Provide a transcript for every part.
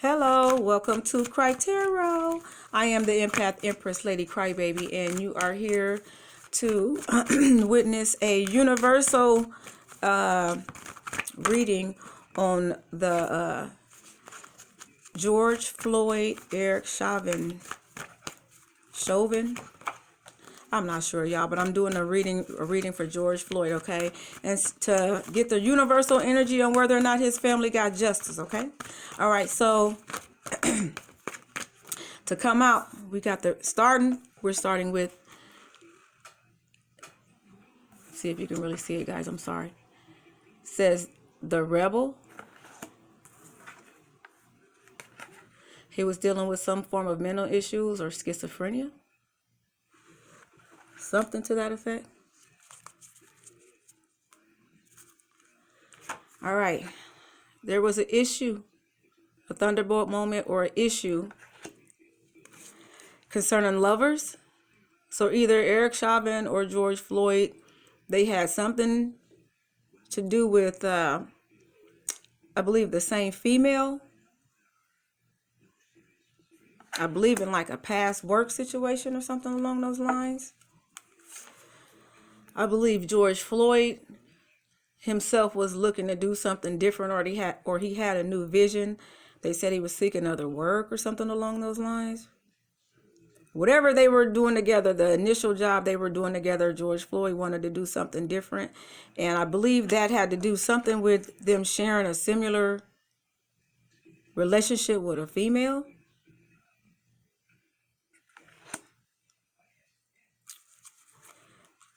Hello, welcome to CRYYY. I am the Empath Empress Lady Crybaby, and you are here to witness a universal reading on the George Floyd, Eric Chauvin. I'm not sure, y'all, but I'm doing a reading for George Floyd, okay? And to get the universal energy on whether or not his family got justice, okay? All right, so to come out, we got we're starting with, see if you can really see it, guys, I'm sorry. It says, the rebel. He was dealing with some form of mental issues or schizophrenia. Something to that effect. All right. There was an issue, a thunderbolt moment or an issue concerning lovers. So either Eric Chauvin or George Floyd, they had something to do with, I believe, the same female. I believe in like a past work situation or something along those lines. I believe George Floyd himself was looking to do something different, or he had a new vision. They said he was seeking other work or something along those lines. Whatever they were doing together, the initial job they were doing together, George Floyd wanted to do something different. And I believe that had to do something with them sharing a similar relationship with a female.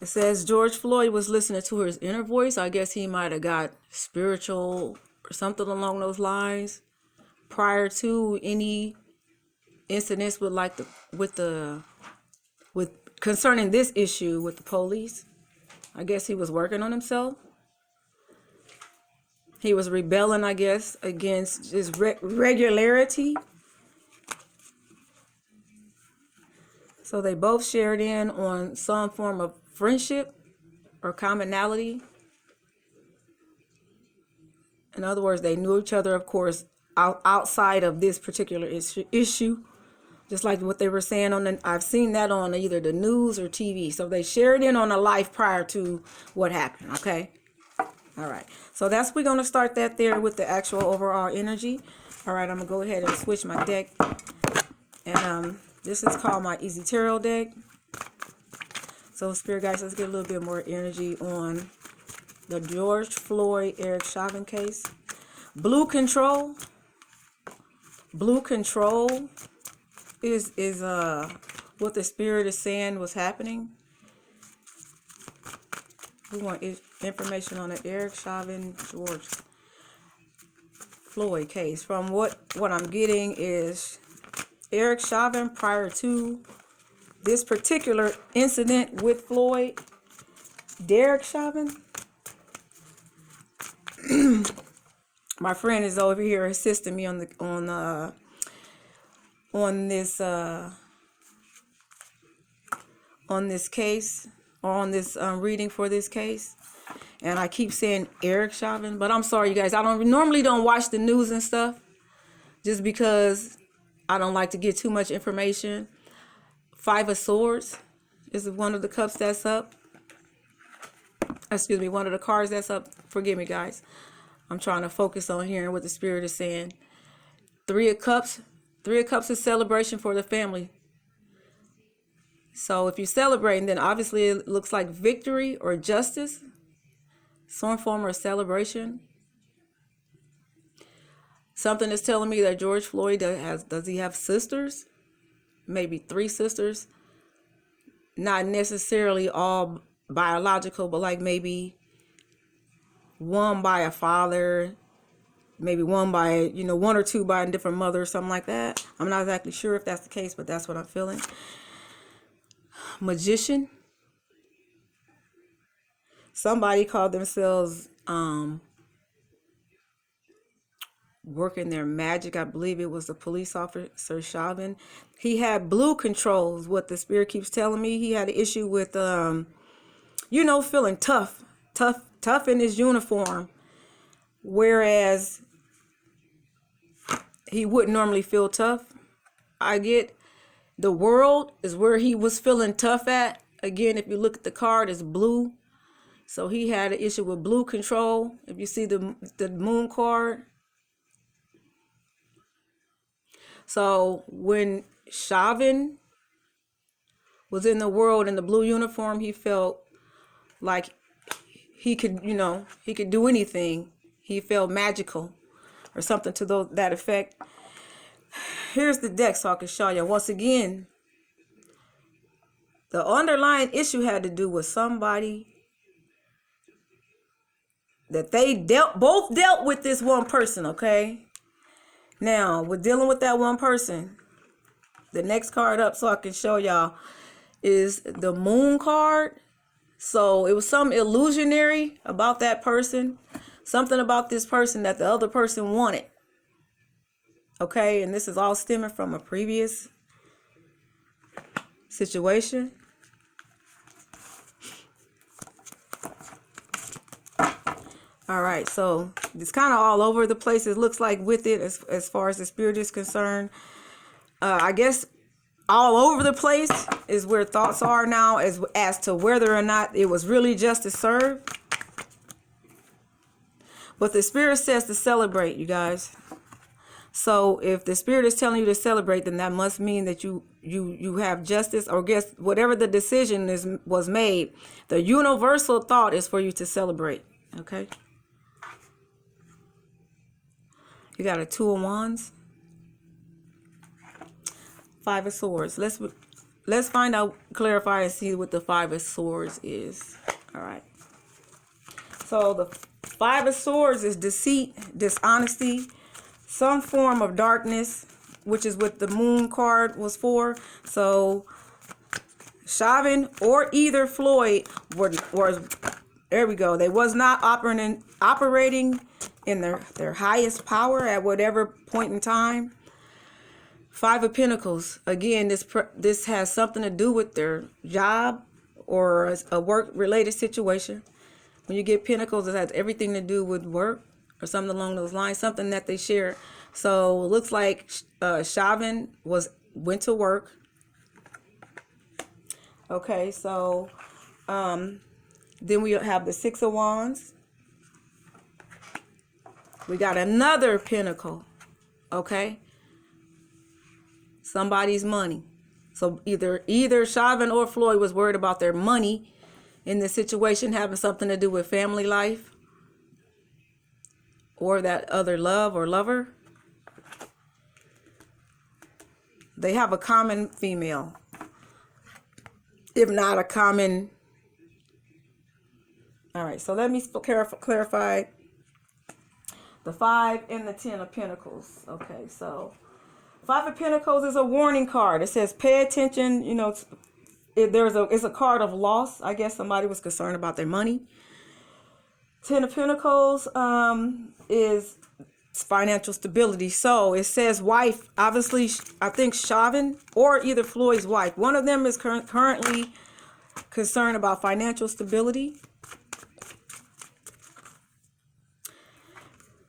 It says George Floyd was listening to his inner voice. I guess he might have got spiritual or something along those lines prior to any incidents with concerning this issue with the police. I guess he was working on himself. He was rebelling, I guess, against his regularity. So they both shared in on some form of friendship or commonality. In other words, they knew each other, of course, outside of this particular issue. Just like what they were saying I've seen that on either the news or TV. So they shared in on a life prior to what happened, okay? All right. So we're going to start that there with the actual overall energy. All right, I'm going to go ahead and switch my deck. And this is called my Easy Tarot deck. So Spirit guys, let's get a little bit more energy on the George Floyd, Eric Chauvin case. Blue control. Blue control is what the Spirit is saying was happening. We want information on the Eric Chauvin, George Floyd case. From what I'm getting is Eric Chauvin, prior to this particular incident with Floyd, Derek Chauvin, my friend is over here assisting me on this case, or on this reading for this case. And I keep saying Eric Chauvin, but I'm sorry, you guys. I normally don't watch the news and stuff, just because I don't like to get too much information. Five of Swords is one of the cups that's up. Excuse me, one of the cards that's up. Forgive me, guys. I'm trying to focus on hearing what the Spirit is saying. Three of Cups. Three of Cups is celebration for the family. So if you're celebrating, then obviously it looks like victory or justice. Some form of celebration. Something is telling me that George Floyd does he have sisters? Maybe 3 sisters. Not necessarily all biological, but like maybe one by a father, maybe one by, one or two by a different mother or something like that. I'm not exactly sure if that's the case, but that's what I'm feeling. Magician. Somebody called themselves working their magic. I believe it was the police officer Chauvin. He had blue controls. What the Spirit keeps telling me, he had an issue with feeling tough in his uniform, whereas he wouldn't normally feel tough. I get the world is where he was feeling tough at. Again, if you look at the card, it's blue. So he had an issue with blue control. If you see the moon card. So when Chauvin was in the world in the blue uniform, he felt like he could, he could do anything. He felt magical or something to that effect. Here's the deck so I can show you. Once again, the underlying issue had to do with somebody that they both dealt with this one person, okay? Now, we're dealing with that one person. The next card up so I can show y'all is the moon card. So it was some illusionary about that person. Something about this person that the other person wanted. Okay, and this is all stemming from a previous situation. All right, so it's kind of all over the place. It looks like with it as far as the spirit is concerned. I guess all over the place is where thoughts are now as to whether or not it was really justice served. But the spirit says to celebrate, you guys. So if the spirit is telling you to celebrate, then that must mean that you have justice, or guess whatever the decision was made. The universal thought is for you to celebrate. Okay. You got a 2 of Wands, 5 of Swords. Let's find out, clarify, and see what the 5 of Swords is. All right. So the 5 of Swords is deceit, dishonesty, some form of darkness, which is what the moon card was for. So Chauvin or either Floyd were there we go. They was not operating in their highest power at whatever point in time. 5 of Pentacles. Again, this has something to do with their job or a work-related situation. When you get Pentacles, it has everything to do with work or something along those lines, something that they share. So it looks like Chauvin went to work. Okay, so then we have the 6 of Wands. We got another Pentacle. Okay. Somebody's money. So either Chauvin or Floyd was worried about their money in this situation, having something to do with family life or that other love or lover. They have a common female, if not a common. All right, so let me clarify the 5 and the 10 of Pentacles. Okay, so 5 of Pentacles is a warning card. It says pay attention. It's a card of loss. I guess somebody was concerned about their money. 10 of Pentacles is financial stability. So it says wife. Obviously, I think Chauvin or either Floyd's wife. One of them is currently concerned about financial stability.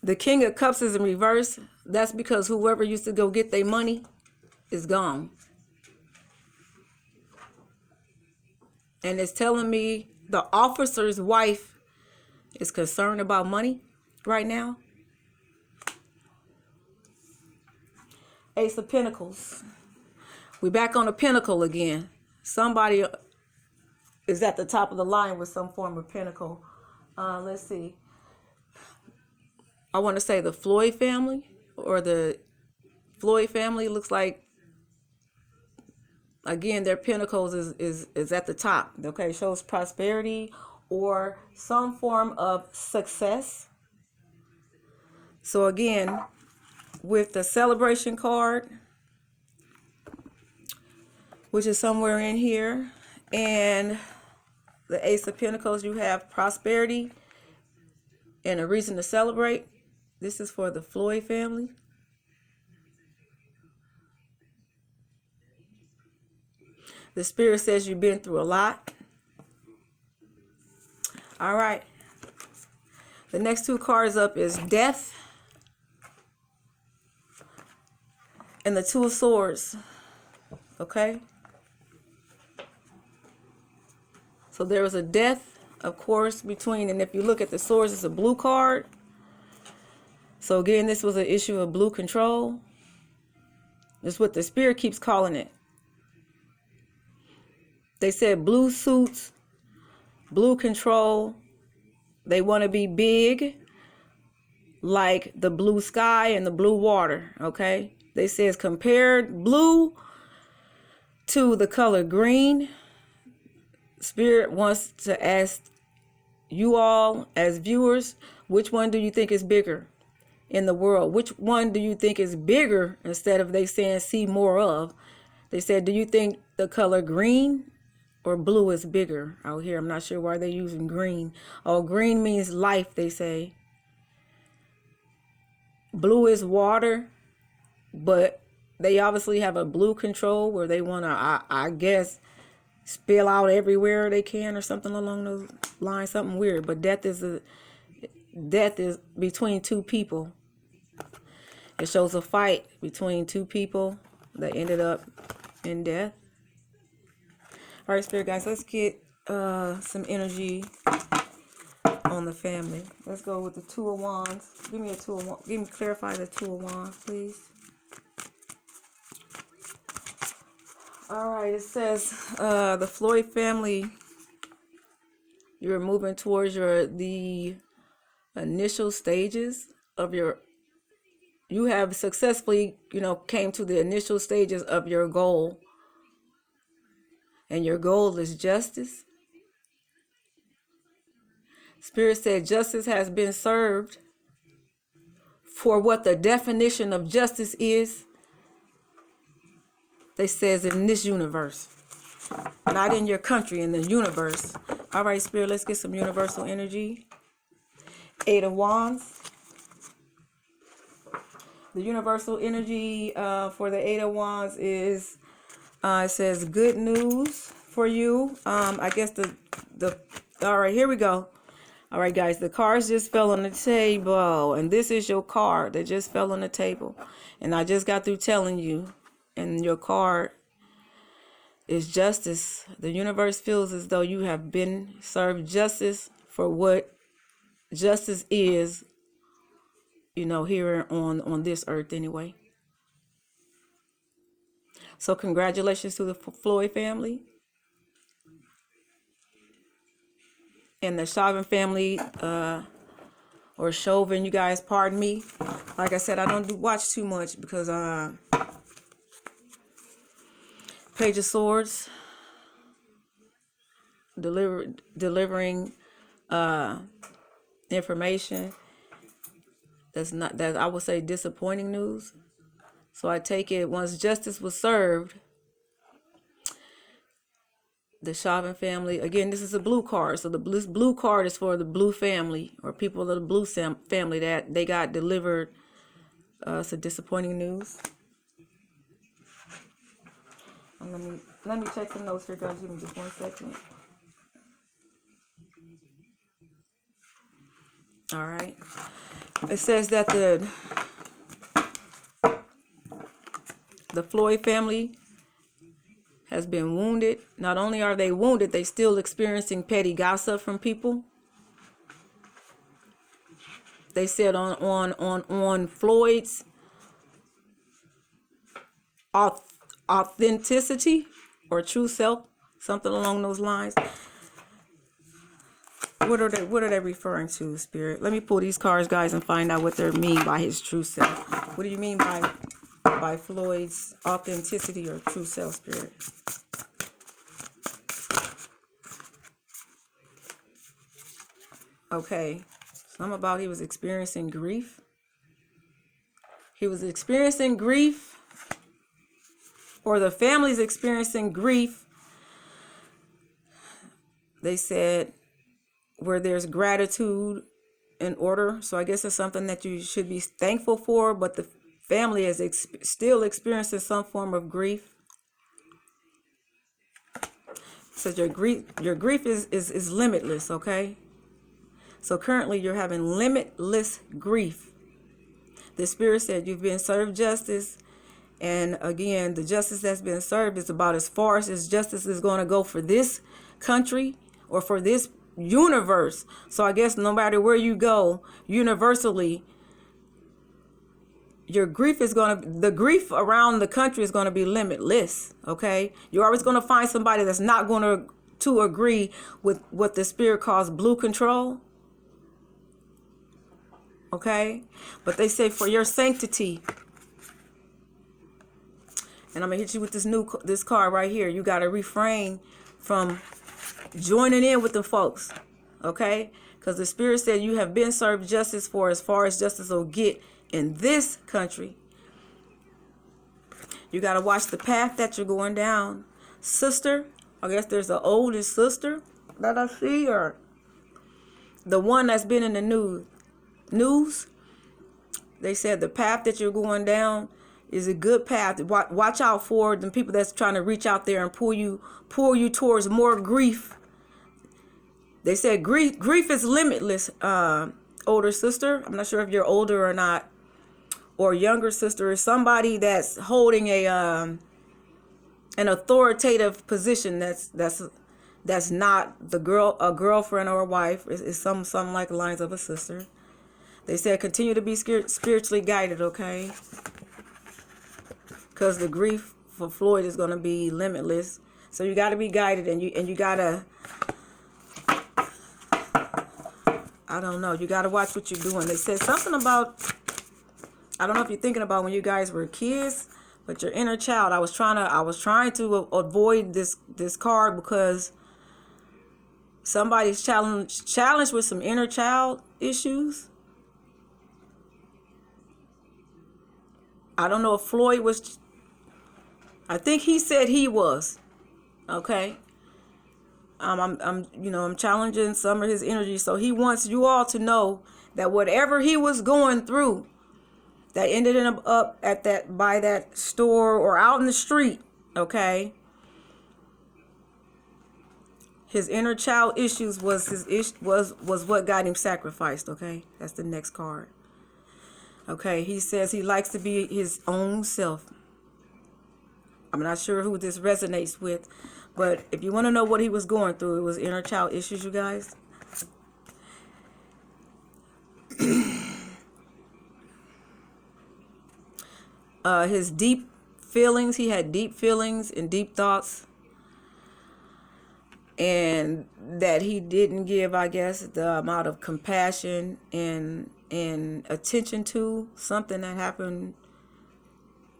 The King of Cups is in reverse. That's because whoever used to go get their money is gone. And it's telling me the officer's wife is concerned about money right now. Ace of Pentacles. We're back on the Pentacle again. Somebody is at the top of the line with some form of Pentacle. Let's see. I want to say the Floyd family or the Floyd family. Looks like, again, their Pentacles is at the top. Okay, shows prosperity or some form of success. So again, with the celebration card, which is somewhere in here, and the Ace of Pentacles, you have prosperity and a reason to celebrate. This is for the Floyd family. The spirit says you've been through a lot. All right. The next 2 cards up is death and the Two of Swords. Okay. So there was a death, of course, between, and if you look at the swords, it's a blue card. So again, this was an issue of blue control. That's what the spirit keeps calling it. They said blue suits, blue control. They want to be big, like the blue sky and the blue water, okay? They says compared blue to the color green. Spirit wants to ask you all as viewers, which one do you think is bigger in the world? Which one do you think is bigger, instead of they saying see more of? They said, do you think the color green or blue is bigger out here? I'm not sure why they're using green. Oh, green means life, they say. Blue is water, but they obviously have a blue control where they want to, I guess, spill out everywhere they can or something along those lines, something weird. But death is between two people. It shows a fight between two people that ended up in death. All right, Spirit guys, let's get some energy on the family. Let's go with the Two of Wands. Give me a Two of Wands. Give me, clarify the Two of Wands, please. All right, it says the Floyd family, you're moving towards the initial stages of you have successfully, came to the initial stages of your goal. And your goal is justice. Spirit said justice has been served. For what the definition of justice is, they says in this universe, not in your country, in the universe. All right, Spirit, let's get some universal energy. Eight of Wands. The universal energy for the Eight of Wands is, it says good news for you. I guess all right, here we go. All right, guys, the cards just fell on the table, and this is your card that just fell on the table. And I just got through telling you, and your card is justice. The universe feels as though you have been served justice for what justice is, here on this earth anyway. So congratulations to the Floyd family and the Chauvin family, or Chauvin, you guys pardon me. Like I said, I don't watch too much because Page of Swords, delivering information that I would say disappointing news. So I take it, once justice was served, the Chauvin family, again, this is a blue card. So this blue card is for the blue family, or people of the blue family, that they got delivered some disappointing news. And let me check some notes here, guys. Give me just 1 second. All right. It says that the Floyd family has been wounded. Not only are they wounded, they still experiencing petty gossip from people. They said on Floyd's authenticity or true self, something along those lines. What are they referring to, Spirit? Let me pull these cards, guys, and find out what they mean by his true self. What do you mean by Floyd's authenticity or true self, Spirit? Okay, something about he was experiencing grief. He was experiencing grief, or the family's experiencing grief. They said where there's gratitude in order. So I guess it's something that you should be thankful for, but the family is still experiencing some form of grief. So your grief is limitless, okay? So currently you're having limitless grief. The Spirit said you've been served justice, And again, the justice that's been served is about as far as justice is going to go for this country or for this universe. So I guess no matter where you go, universally, your grief is going to, the grief around the country is going to be limitless. Okay. You're always going to find somebody that's not going to agree with what the spirit calls blue control. Okay. But they say for your sanctity, and I'm going to hit you with this card right here. You got to refrain from joining in with the folks. Okay. Because the spirit said you have been served justice for as far as justice will get in this country. You got to watch the path that you're going down. Sister, I guess there's an oldest sister that I see, or the one that's been in the news. They said the path that you're going down is a good path. Watch out for the people that's trying to reach out there and pull you towards more grief. They said grief is limitless. Older sister, I'm not sure if you're older or not, or younger sister, is somebody that's holding an authoritative position that's not a girlfriend or a wife. It's something like the lines of a sister. They said continue to be spiritually guided, okay? Because the grief for Floyd is going to be limitless. So you got to be guided, and you got to, I don't know, you got to watch what you're doing. They said something about, I don't know if you're thinking about when you guys were kids, but your inner child. I was trying to avoid this card because somebody's challenged with some inner child issues. I don't know if Floyd was. I think he said he was. Okay. I'm challenging some of his energy. So he wants you all to know that whatever he was going through, that ended up by that store or out in the street, okay? His inner child issues was what got him sacrificed, okay? That's the next card. Okay, he says he likes to be his own self. I'm not sure who this resonates with, but if you want to know what he was going through, it was inner child issues, you guys. His deep feelings, he had deep feelings and deep thoughts, and that he didn't give, I guess, the amount of compassion and attention to something that happened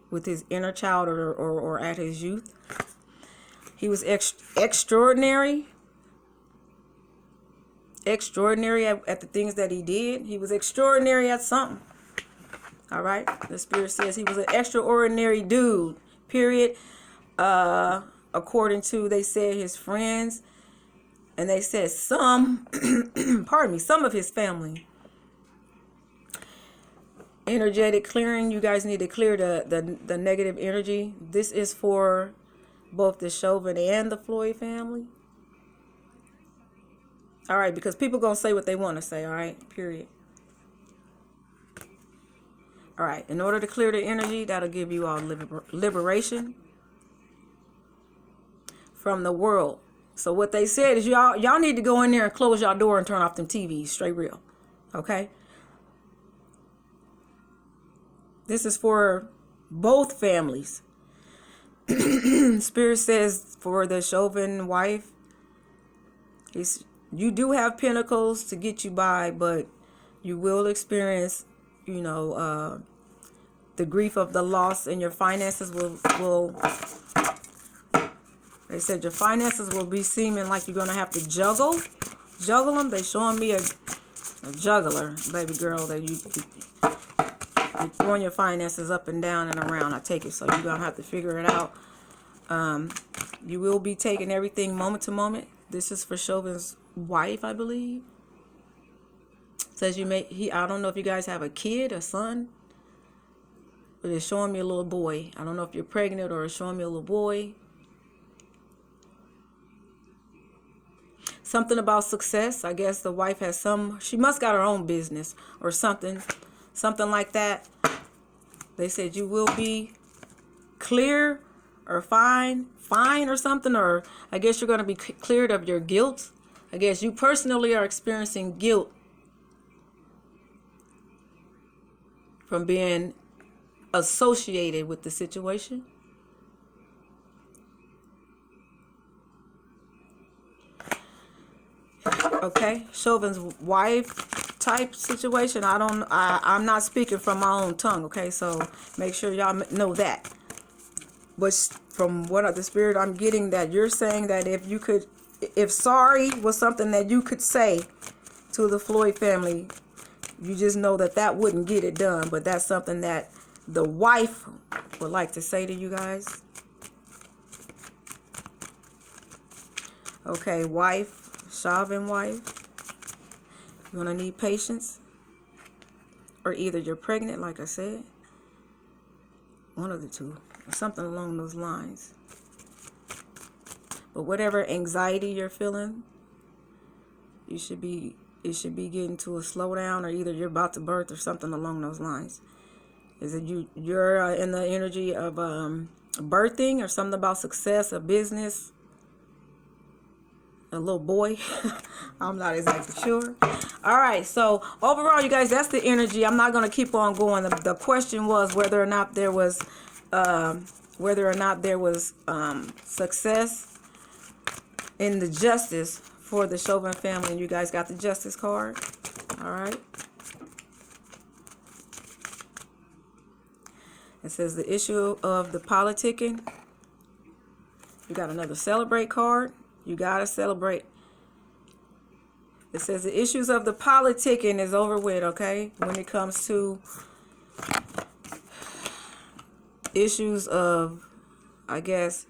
with his inner child or at his youth. He was extraordinary at the things that he did. He was extraordinary at something. All right. The spirit says he was an extraordinary dude, period. According to, they said, his friends, and they said some, pardon me, some of his family. Energetic clearing. You guys need to clear the negative energy. This is for both the Chauvin and the Floyd family. All right, because people going to say what they want to say, all right? Period. All right, in order to clear the energy, that'll give you all liberation from the world. So what they said is y'all need to go in there and close y'all door and turn off them TVs, straight real. Okay? This is for both families. Spirit says for the Chauvin wife, you do have pentacles to get you by, but you will experience, the grief of the loss, and your finances will they said your finances will be seeming like you're going to have to juggle them. They showing me a juggler, baby girl, that you're throwing your finances up and down and around. I take it. So you're going to have to figure it out. You will be taking everything moment to moment. This is for Chauvin's wife, I believe. Says I don't know if you guys have a kid, a son, but it's showing me a little boy. I don't know if you're pregnant or it's showing me a little boy. Something about success. I guess the wife has she must got her own business or something like that. They said you will be clear or fine or something, or I guess you're going to be cleared of your guilt. I guess you personally are experiencing guilt from being associated with the situation. Okay, Chauvin's wife type situation. I'm not speaking from my own tongue. Okay, so make sure y'all know that. But from what the spirit I'm getting, that you're saying that if sorry was something that you could say to the Floyd family, you just know that wouldn't get it done. But that's something that the wife would like to say to you guys. Okay, wife, Chauvin wife. You're going to need patience. Or either you're pregnant, like I said. One of the two. Or something along those lines. But whatever anxiety you're feeling, it should be getting to a slowdown, or either you're about to birth or something along those lines. Is it you're in the energy of birthing, or something about success, a business, a little boy? I'm not exactly sure. All right, so overall, you guys, that's the energy. I'm not going to keep on going. The question was whether or not there was success in the justice for the Chauvin family, and you guys got the justice card. All right. It says the issue of the politicking. You got another celebrate card. You got to celebrate. It says the issues of the politicking is over with, okay? When it comes to issues of, I guess,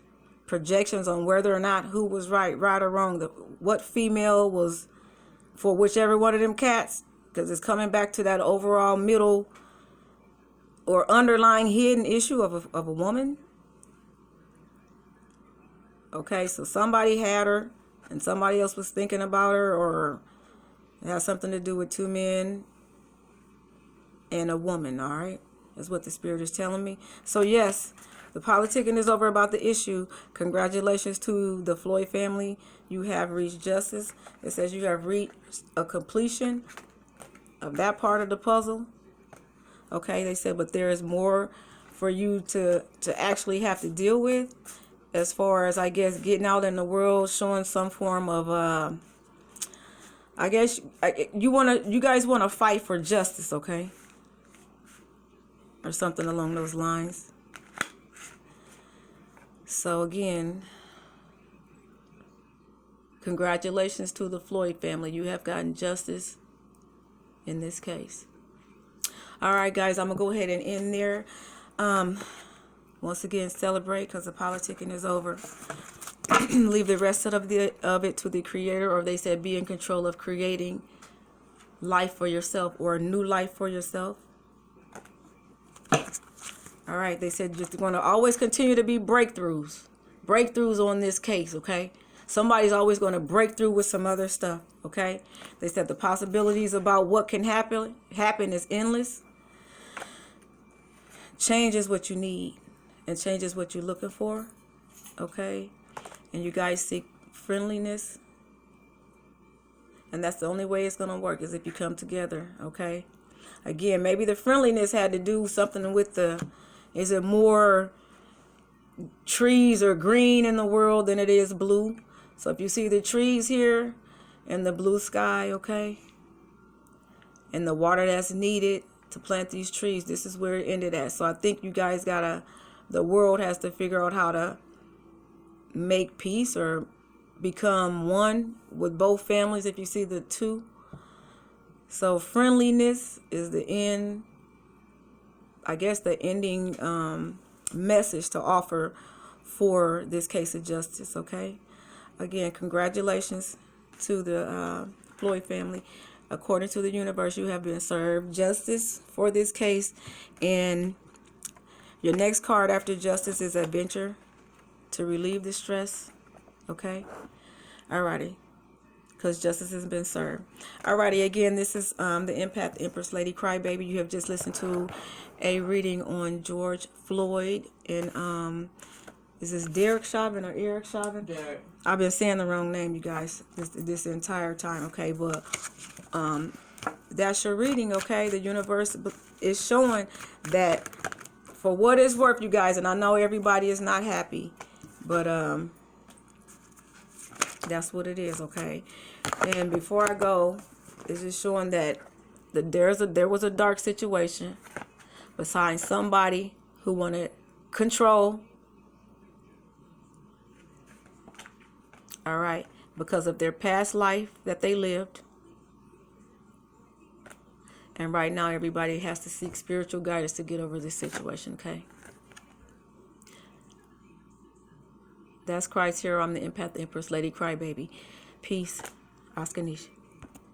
projections on whether or not who was right or wrong. What female was for whichever one of them cats. Because it's coming back to that overall middle or underlying hidden issue of a woman. Okay, so somebody had her and somebody else was thinking about her, or it has something to do with two men and a woman, all right? That's what the spirit is telling me. So yes, the politicking is over about the issue. Congratulations to the Floyd family. You have reached justice. It says you have reached a completion of that part of the puzzle. Okay, they said, but there is more for you to actually have to deal with, as far as, I guess, getting out in the world, showing some form of, I guess, you guys want to fight for justice, okay? Or something along those lines. So again, congratulations to the Floyd family. You have gotten justice in this case. All right, guys, I'm going to go ahead and end there. Once again, celebrate, because the politicking is over. Leave the rest of it to the Creator, or they said be in control of creating life for yourself, or a new life for yourself. All right, they said just going to always continue to be breakthroughs on this case, okay? Somebody's always going to break through with some other stuff, okay? They said the possibilities about what can happen is endless. Change is what you need, and change is what you're looking for, okay? And you guys seek friendliness, and that's the only way it's going to work, is if you come together, okay? Again, maybe the friendliness had to do something with is it more trees or green in the world than it is blue? So if you see the trees here and the blue sky, okay, and the water that's needed to plant these trees, this is where it ended at. So I think you guys the world has to figure out how to make peace or become one with both families, if you see the two. So friendliness is the end, I guess, the ending message to offer for this case of justice, okay? Again, congratulations to the Floyd family. According to the universe, you have been served justice for this case. And your next card after justice is adventure, to relieve the stress, okay? Alrighty. because justice has been served. Alrighty, again, this is the Empath Empress Lady Crybaby. You have just listened to a reading on George Floyd, and is this Derek Chauvin or Eric Chauvin? Derek. I've been saying the wrong name, you guys, this entire time, okay? But that's your reading, okay? The universe is showing that, for what it's worth, you guys, and I know everybody is not happy, but that's what it is, okay? And before I go, it's just showing that there was a dark situation besides somebody who wanted control, all right, because of their past life that they lived. And right now, everybody has to seek spiritual guidance to get over this situation, okay? That's Christ here. I'm the Empath Empress Lady Crybaby. Peace. Oscar Niche.